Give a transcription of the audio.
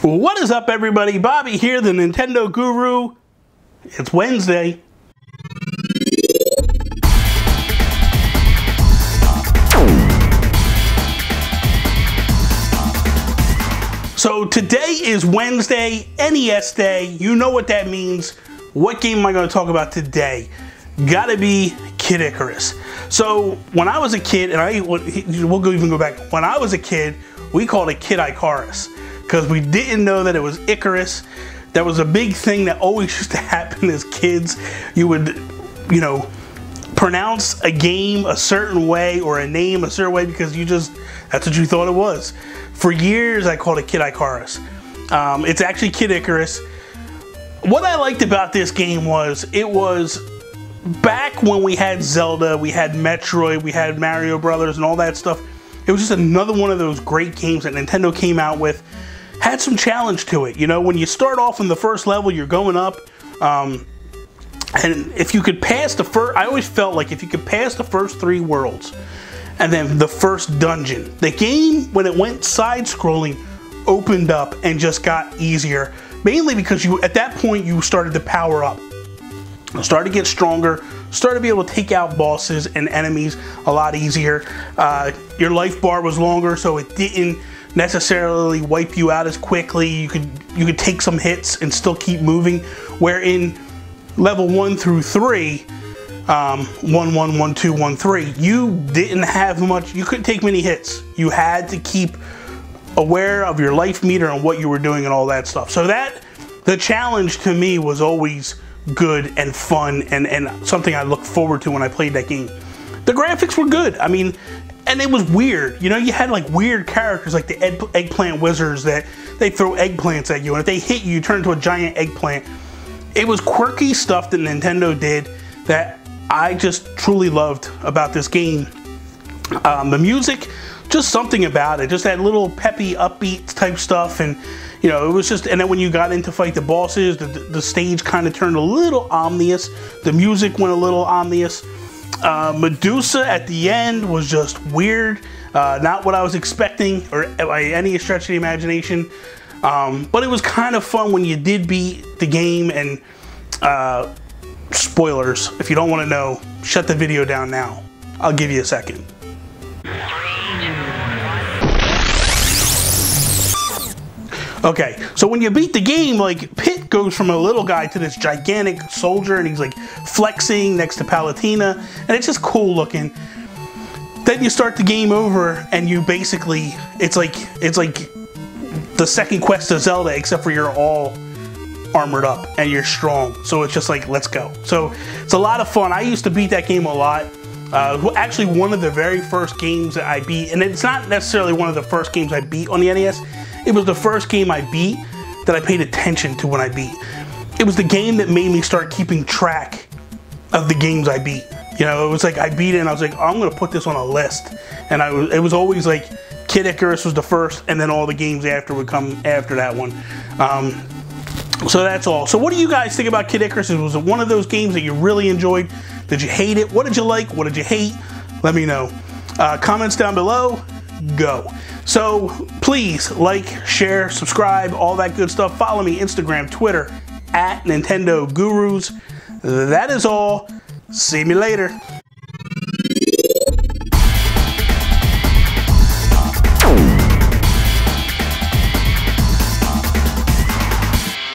What is up, everybody? Bobby here, the Nintendo Guru. It's Wednesday. So today is Wednesday, NES Day. You know what that means. What game am I going to talk about today? Gotta be Kid Icarus. So when I was a kid, and we'll even go back. When I was a kid, we called it Kid Icarus because we didn't know that it was Icarus. That was a big thing that always used to happen as kids. You would, pronounce a game a certain way or a name a certain way because that's what you thought it was. For years, I called it Kid Icarus. It's actually Kid Icarus. What I liked about this game was it was back when we had Zelda, we had Metroid, we had Mario Brothers and all that stuff. It was just another one of those great games that Nintendo came out with. Had some challenge to it. You know, when you start off in the first level, you're going up. And if you could pass the first, I always felt like if you could pass the first 3 worlds and then the first dungeon, the game, when it went side-scrolling, opened up and just got easier. Mainly because at that point, you started to power up. You started to get stronger, started to be able to take out bosses and enemies a lot easier. Your life bar was longer, so it didn't necessarily wipe you out as quickly. You could take some hits and still keep moving. Where in level 1 through 3, 1, 1, 1, 2, 1, 3, you didn't have much. You couldn't take many hits. You had to keep aware of your life meter and what you were doing and all that stuff. So the challenge to me was always good and fun and something I looked forward to when I played that game. The graphics were good. I mean, and it was weird. You know, you had like weird characters like the eggplant wizards that they throw eggplants at you, and if they hit you, you turn into a giant eggplant. It was quirky stuff that Nintendo did that I just truly loved about this game. The music, just something about it, just that little peppy, upbeat type stuff, and it was just. And then when you got in to fight the bosses, the stage kind of turned a little ominous. The music went a little ominous. Medusa at the end was just weird, not what I was expecting or by any stretch of the imagination, but it was kind of fun when you did beat the game. And spoilers, if you don't want to know, shut the video down now. I'll give you a second. Okay, so when you beat the game, like, Pit goes from a little guy to this gigantic soldier, and he's like flexing next to Palutena, and it's just cool looking. Then you start the game over, and you basically, it's like the second quest to Zelda, except for you're all armored up and you're strong. So it's just like, let's go. So it's a lot of fun. I used to beat that game a lot. Actually, one of the very first games that I beat, and it's not necessarily one of the first games I beat on the NES. It was the first game I beat that I paid attention to when I beat. It was the game that made me start keeping track of the games I beat. You know, it was like I beat it and I was like, oh, I'm gonna put this on a list. And it was always like Kid Icarus was the first, and then all the games after would come after that one. So that's all. So what do you guys think about Kid Icarus? Was it one of those games that you really enjoyed? Did you hate it? What did you like? What did you hate? Let me know. Comments down below. Go. So please like, share, subscribe, all that good stuff. Follow me Instagram, Twitter, @Nintendo Gurus. That is all. See me later.